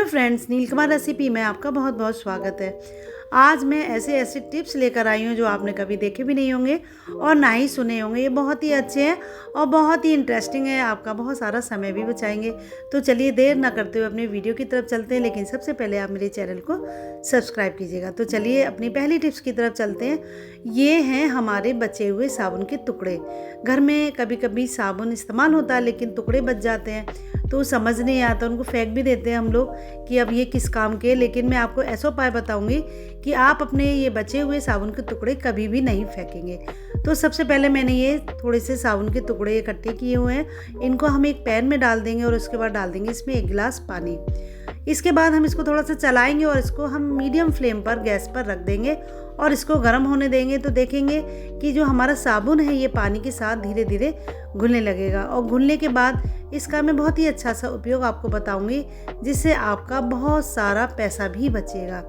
Hello friends, नीलकमल recipe में आपका बहुत बहुत स्वागत है। आज मैं ऐसे ऐसे टिप्स लेकर आई हूँ जो आपने कभी देखे भी नहीं होंगे और ना ही सुने होंगे। ये बहुत ही अच्छे हैं और बहुत ही इंटरेस्टिंग है, आपका बहुत सारा समय भी बचाएंगे। तो चलिए देर ना करते हुए अपनी वीडियो की तरफ चलते हैं, लेकिन सबसे पहले आप मेरे चैनल को सब्सक्राइब कीजिएगा। तो चलिए अपनी पहली टिप्स की तरफ चलते हैं। ये हैं हमारे बचे हुए साबुन के टुकड़े। घर में कभी कभी साबुन इस्तेमाल होता है लेकिन टुकड़े बच जाते हैं तो समझ नहीं आता, उनको फेंक भी देते हैं हम लोग कि अब ये किस काम के। लेकिन मैं आपको ऐसा उपाय बताऊंगी कि आप अपने ये बचे हुए साबुन के टुकड़े कभी भी नहीं फेंकेंगे। तो सबसे पहले मैंने ये थोड़े से साबुन के टुकड़े इकट्ठे किए हुए हैं। इनको हम एक पैन में डाल देंगे और उसके बाद डाल देंगे इसमें 1 गिलास पानी। इसके बाद हम इसको थोड़ा सा चलाएंगे और इसको हम मीडियम फ्लेम पर गैस पर रख देंगे और इसको गर्म होने देंगे। तो देखेंगे कि जो हमारा साबुन है ये पानी के साथ धीरे धीरे घुलने लगेगा। और घुलने के बाद इसका मैं बहुत ही अच्छा सा उपयोग आपको बताऊंगी जिससे आपका बहुत सारा पैसा भी बचेगा।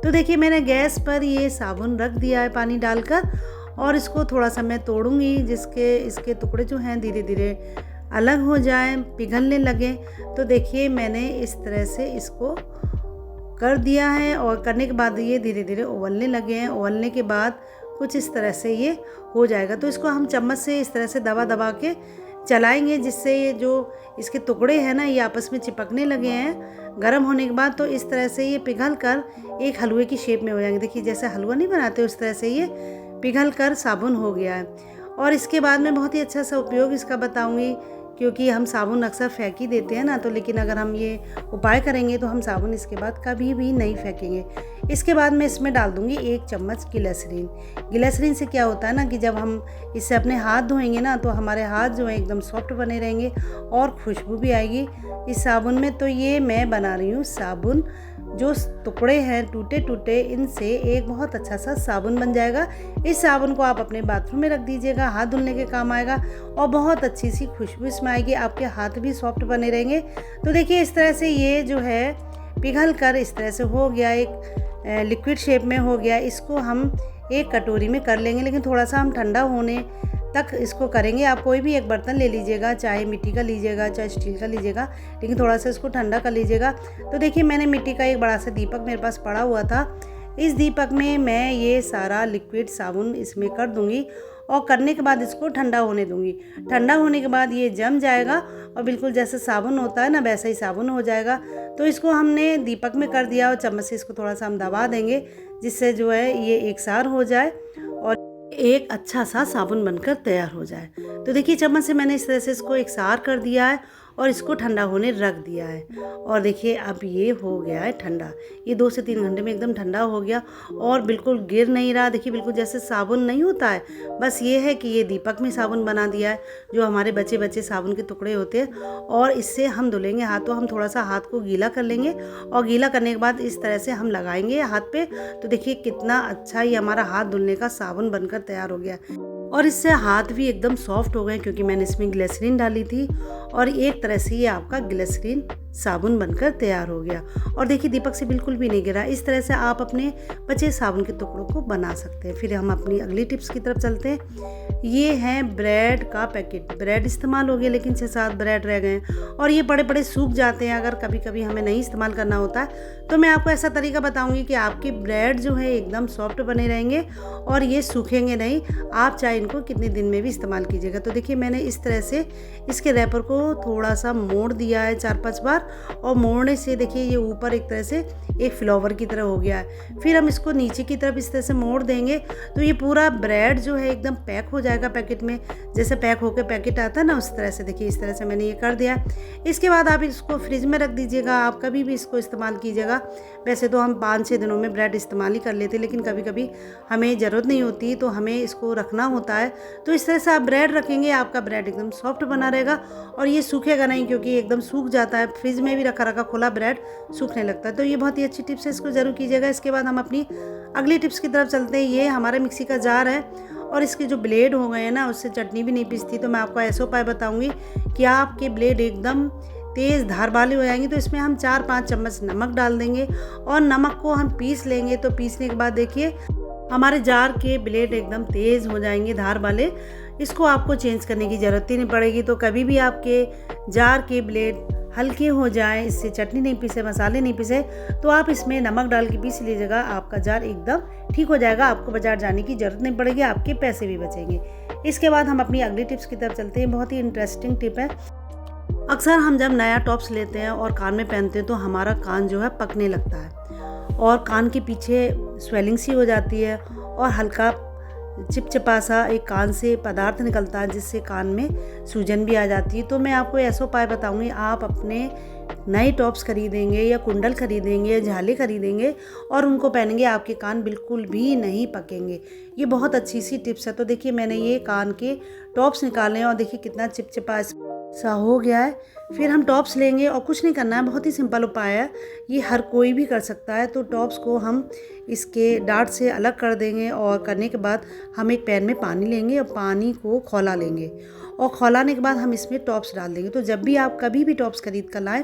तो देखिए मैंने गैस पर ये साबुन रख दिया है पानी डालकर और इसको थोड़ा सा मैं तोड़ूंगी जिसके इसके टुकड़े जो हैं धीरे धीरे अलग हो जाएं, पिघलने लगें। तो देखिए मैंने इस तरह से इसको कर दिया है और करने के बाद ये धीरे धीरे उबलने लगे हैं। उबलने के बाद कुछ इस तरह से ये हो जाएगा। तो इसको हम चम्मच से इस तरह से दबा दबा के चलाएंगे जिससे ये जो इसके टुकड़े हैं ना ये आपस में चिपकने लगे हैं। गर्म होने के बाद तो इस तरह से ये पिघल कर एक हलवे की शेप में हो जाएंगे। देखिए जैसे हलवा नहीं बनाते उस तरह से ये पिघल कर साबुन हो गया है। और इसके बाद मैं बहुत ही अच्छा सा उपयोग इसका बताऊंगी क्योंकि हम साबुन अक्सर फेंक ही देते हैं ना, तो लेकिन अगर हम ये उपाय करेंगे तो हम साबुन इसके बाद कभी भी नहीं फेंकेंगे। इसके बाद मैं इसमें डाल दूंगी 1 चम्मच ग्लिसरीन। ग्लिसरीन से क्या होता है ना कि जब हम इससे अपने हाथ धोएंगे ना तो हमारे हाथ जो है एकदम सॉफ्ट बने रहेंगे और खुशबू भी आएगी इस साबुन में। तो ये मैं बना रही हूँ साबुन, जो टुकड़े हैं टूटे टूटे इनसे एक बहुत अच्छा सा साबुन बन जाएगा। इस साबुन को आप अपने बाथरूम में रख दीजिएगा, हाथ धुलने के काम आएगा और बहुत अच्छी सी खुशबू इसमें आएगी, आपके हाथ भी सॉफ्ट बने रहेंगे। तो देखिए इस तरह से ये जो है पिघल कर इस तरह से हो गया, एक लिक्विड शेप में हो गया। इसको हम एक कटोरी में कर लेंगे, लेकिन थोड़ा सा हम ठंडा होने तक इसको करेंगे। आप कोई भी एक बर्तन ले लीजिएगा, चाहे मिट्टी का लीजिएगा चाहे स्टील का लीजिएगा, लेकिन थोड़ा सा इसको ठंडा कर लीजिएगा। तो देखिए मैंने मिट्टी का एक बड़ा सा दीपक मेरे पास पड़ा हुआ था, इस दीपक में मैं ये सारा लिक्विड साबुन इसमें कर दूंगी और करने के बाद इसको ठंडा होने दूंगी। ठंडा होने के बाद ये जम जाएगा और बिल्कुल जैसे साबुन होता है ना वैसा ही साबुन हो जाएगा। तो इसको हमने दीपक में कर दिया और चम्मच से इसको थोड़ा सा हम दबा देंगे जिससे जो है ये एकसार हो जाए और एक अच्छा सा साबुन बनकर तैयार हो जाए। तो देखिए चम्मच से मैंने इस तरह से इसको एकसार कर दिया है और इसको ठंडा होने रख दिया है। और देखिए अब ये हो गया है ठंडा, ये 2 से 3 घंटे में एकदम ठंडा हो गया और बिल्कुल गिर नहीं रहा। देखिए बिल्कुल जैसे साबुन नहीं होता है, बस ये है कि ये दीपक में साबुन बना दिया है जो हमारे बचे बचे साबुन के टुकड़े होते हैं। और इससे हम धुलेंगे हाथ, तो हम थोड़ा सा हाथ को गीला कर लेंगे और गीला करने के बाद इस तरह से हम लगाएंगे हाथ पे। तो देखिए कितना अच्छा ये हमारा हाथ धुलने का साबुन बनकर तैयार हो गया और इससे हाथ भी एकदम सॉफ्ट हो गए क्योंकि मैंने इसमें ग्लिसरीन डाली थी। और एक तरह से ये आपका ग्लिसरीन साबुन बनकर तैयार हो गया और देखिए दीपक से बिल्कुल भी नहीं गिरा। इस तरह से आप अपने बचे साबुन के टुकड़ों को बना सकते हैं। फिर हम अपनी अगली टिप्स की तरफ चलते हैं। ये है ब्रेड का पैकेट। ब्रेड इस्तेमाल हो गया लेकिन 6-7 ब्रेड रह गए और ये बड़े बड़े सूख जाते हैं अगर कभी कभी हमें नहीं इस्तेमाल करना होता है। तो मैं आपको ऐसा तरीका बताऊंगी कि आपके ब्रेड जो है एकदम सॉफ्ट बने रहेंगे और ये सूखेंगे नहीं। आप चाहे इनको कितने दिन में भी इस्तेमाल कीजिएगा। तो देखिए मैंने इस तरह से इसके रैपर को थोड़ा सा मोड़ दिया है 4-5 बार और मोड़ने से देखिए ये ऊपर एक तरह से एक फ्लावर की तरह हो गया है। फिर हम इसको नीचे की तरफ इस तरह से मोड़ देंगे तो ये पूरा ब्रेड जो है एकदम पैक हो जाएगा पैकेट में, जैसे पैक होकर पैकेट आता है ना उस तरह से। देखिए इस तरह से मैंने ये कर दिया। इसके बाद आप इसको फ्रिज में रख दीजिएगा, आप कभी भी इसको इस्तेमाल कीजिएगा। वैसे तो हम 5-6 दिनों में ब्रेड इस्तेमाल ही कर लेते, लेकिन कभी कभी हमें ज़रूरत नहीं होती तो हमें इसको रखना होता है। तो इस तरह से आप ब्रेड रखेंगे, आपका ब्रेड एकदम सॉफ्ट बना रहेगा और ये सूखेगा नहीं क्योंकि एकदम सूख जाता है, फ्रिज में भी रखा रखा खुला ब्रेड सूखने लगता है। तो ये बहुत ही अच्छी टिप्स है, इसको ज़रूर कीजिएगा। इसके बाद हम अपनी अगली टिप्स की तरफ चलते हैं। ये हमारा मिक्सी का जार है और इसके जो ब्लेड हो गए हैं ना उससे चटनी भी नहीं पिसती। तो मैं आपको ऐसा उपाय बताऊंगी कि आपके ब्लेड एकदम तेज़ धार वाले हो जाएंगे। तो इसमें हम 4-5 चम्मच नमक डाल देंगे और नमक को हम पीस लेंगे। तो पीसने के बाद देखिए हमारे जार के ब्लेड एकदम तेज़ हो जाएंगे धार वाले। इसको आपको चेंज करने की ज़रूरत ही नहीं पड़ेगी। तो कभी भी आपके जार के ब्लेड हल्के हो जाए, इससे चटनी नहीं पीसे, मसाले नहीं पीसे, तो आप इसमें नमक डाल के पीस लीजिएगा। आपका जार एकदम ठीक हो जाएगा, आपको बाज़ार जाने की ज़रूरत नहीं पड़ेगी, आपके पैसे भी बचेंगे। इसके बाद हम अपनी अगली टिप्स की तरफ चलते हैं। बहुत ही इंटरेस्टिंग टिप है। अक्सर हम जब नया टॉप्स लेते हैं और कान में पहनते हैं तो हमारा कान जो है पकने लगता है और कान के पीछे स्वेलिंग सी हो जाती है और हल्का चिपचिपा सा एक कान से पदार्थ निकलता है जिससे कान में सूजन भी आ जाती है। तो मैं आपको ऐसा उपाय बताऊंगी, आप अपने नए टॉप्स खरीदेंगे या कुंडल खरीदेंगे या झाले खरीदेंगे और उनको पहनेंगे, आपके कान बिल्कुल भी नहीं पकेंगे। ये बहुत अच्छी सी टिप्स है। तो देखिए मैंने ये कान के टॉप्स निकाले हैं और देखिए कितना चिपचिपा सा हो गया है। फिर हम टॉप्स लेंगे और कुछ नहीं करना है, बहुत ही सिंपल उपाय है, ये हर कोई भी कर सकता है। तो टॉप्स को हम इसके डार्ट से अलग कर देंगे और करने के बाद हम एक पैन में पानी लेंगे और पानी को खौला लेंगे और खौलाने के बाद हम इसमें टॉप्स डाल देंगे। तो जब भी आप कभी भी टॉप्स खरीद कर लाएँ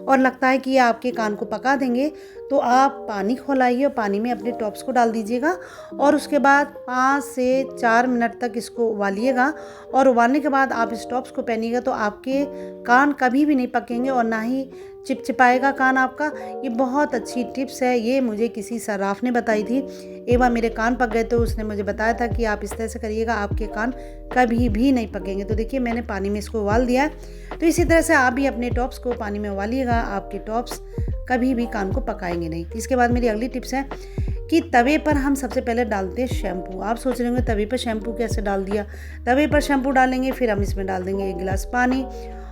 और लगता है कि ये आपके कान को पका देंगे तो आप पानी खौलाइए और पानी में अपने टॉप्स को डाल दीजिएगा और उसके बाद 5 से 4 मिनट तक इसको उबालिएगा और उबालने के बाद आप इस टॉप्स को पहनिएगा तो आपके कान कभी भी नहीं पकेंगे और ना ही चिपचिपाएगा कान आपका। ये बहुत अच्छी टिप्स है, ये मुझे किसी सर्राफ ने बताई थी। एक बार मेरे कान पक गए तो उसने मुझे बताया था कि आप इस तरह से करिएगा, आपके कान कभी भी नहीं पकेंगे। तो देखिए मैंने पानी में इसको उबाल दिया है। तो इसी तरह से आप भी अपने टॉप्स को पानी में उबालिएगा, आपके टॉप्स कभी भी कान को पकाएंगे नहीं। इसके बाद मेरी अगली टिप्स है कि तवे पर हम सबसे पहले डालते हैं शैम्पू। आप सोच रहे होंगे तवे पर शैम्पू कैसे डाल दिया। तवे पर शैम्पू डालेंगे, फिर हम इसमें डाल देंगे 1 गिलास पानी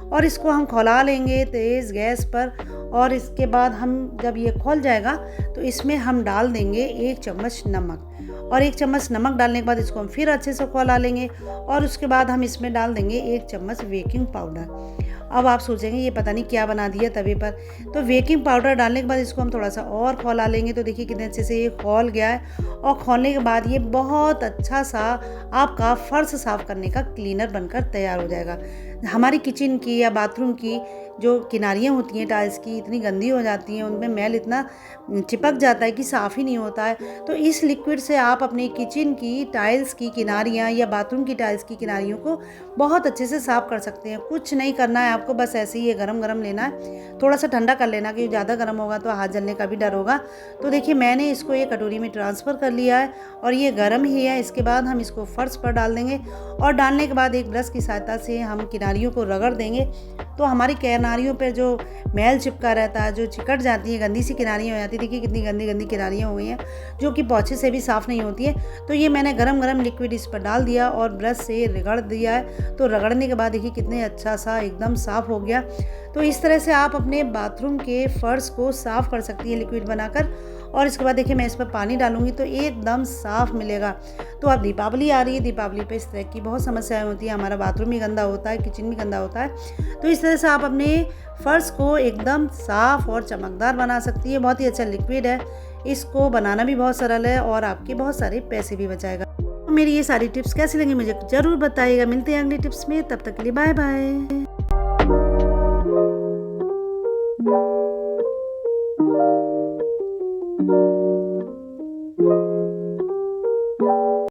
और इसको हम खौला लेंगे तेज़ गैस पर। और इसके बाद हम जब ये खौल जाएगा तो इसमें हम डाल देंगे 1 चम्मच नमक और 1 चम्मच नमक डालने के बाद इसको हम फिर अच्छे से खौला लेंगे और उसके बाद हम इसमें डाल देंगे 1 चम्मच बेकिंग पाउडर। अब आप सोचेंगे ये पता नहीं क्या बना दिया तवे पर, तो बेकिंग पाउडर डालने के बाद इसको हम थोड़ा सा और खौला लेंगे। तो देखिए कितने अच्छे से ये खौल गया है और खौलने के बाद ये बहुत अच्छा सा आपका फर्श साफ़ करने का क्लीनर बनकर तैयार हो जाएगा। हमारी किचन की या बाथरूम की जो किनारियाँ होती हैं टाइल्स की इतनी गंदी हो जाती हैं, उनमें मैल इतना चिपक जाता है कि साफ़ ही नहीं होता है। तो इस लिक्विड से आप अपनी किचन की टाइल्स की किनारियाँ या बाथरूम की टाइल्स की किनारियों को बहुत अच्छे से साफ़ कर सकते हैं। कुछ नहीं करना है आपको, बस ऐसे ही ये गरम गरम लेना है, थोड़ा सा ठंडा कर लेना क्योंकि ज़्यादा गर्म होगा तो हाथ जलने का भी डर होगा। तो देखिए मैंने इसको एक कटोरी में ट्रांसफ़र कर लिया है और ये गर्म ही है। इसके बाद हम इसको फर्श पर डाल देंगे और डालने के बाद एक ब्रश की सहायता से हम किनारियों को रगड़ देंगे। तो हमारी किनारियों पर जो मैल चिपका रहता है, जो चिकट जाती है, गंदी सी किनारियाँ हो जाती है, देखिए कितनी गंदी गंदी किनारियाँ हो गई हैं जो कि पोंछे से भी साफ़ नहीं होती है। तो ये मैंने गरम गरम लिक्विड इस पर डाल दिया और ब्रश से रगड़ दिया है। तो रगड़ने के बाद देखिए कितने अच्छा सा एकदम साफ़ हो गया। तो इस तरह से आप अपने बाथरूम के फर्श को साफ़ कर सकती हैं लिक्विड बनाकर। और इसके बाद देखिए मैं इस पर पानी डालूंगी तो एकदम साफ़ मिलेगा। तो अब दीपावली आ रही है, दीपावली पे इस तरह की बहुत समस्याएं होती हैं, हमारा बाथरूम भी गंदा होता है, किचन भी गंदा होता है। तो इस तरह से आप अपने फर्श को एकदम साफ़ और चमकदार बना सकती है। बहुत ही अच्छा लिक्विड है, इसको बनाना भी बहुत सरल है और आपके बहुत सारे पैसे भी बचाएगा। तो मेरी ये सारी टिप्स कैसी लगी मुझे ज़रूर बताइएगा। मिलते हैं अगली टिप्स में, तब तक के लिए बाय बाय।